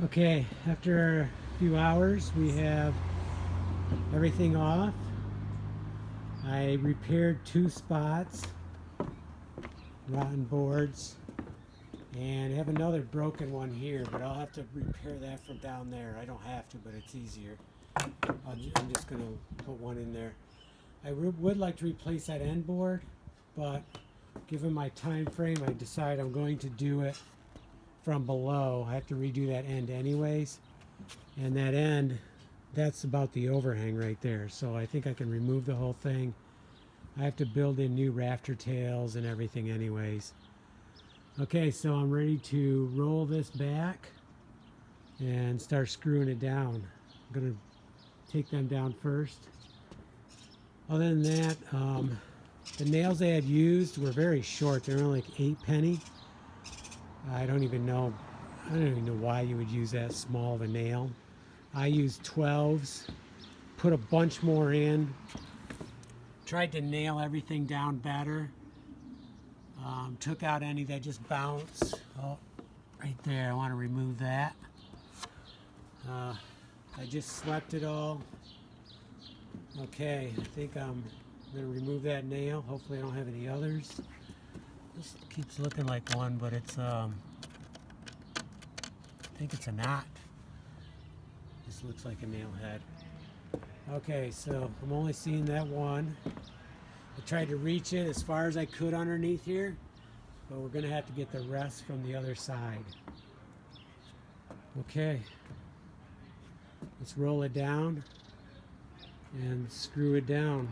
Okay, after a few hours, we have everything off. I repaired two spots, rotten boards, and I have another broken one here, but I'll have to repair that from down there. I don't have to, but it's easier. I'm just going to put one in there. I would like to replace that end board, but given my time frame, I decide I'm going to do it from below. I have to redo that end anyways. And that end, that's about the overhang right there. So I think I can remove the whole thing. I have to build in new rafter tails and everything anyways. Okay, so I'm ready to roll this back and start screwing it down. I'm gonna take them down first. Other than that, the nails I had used were very short. They're only like 8 penny. I don't even know why you would use that small of a nail. I used 12s, put a bunch more in, tried to nail everything down better. Took out any that just bounce. Oh, right there, I want to remove that. I just swept it all. Okay, I think I'm going to remove that nail. Hopefully I don't have any others. This keeps looking like one, but it's, I think it's a knot. This looks like a nail head. Okay, so I'm only seeing that one. I tried to reach it as far as I could underneath here, but we're going to have to get the rest from the other side. Okay, let's roll it down and screw it down.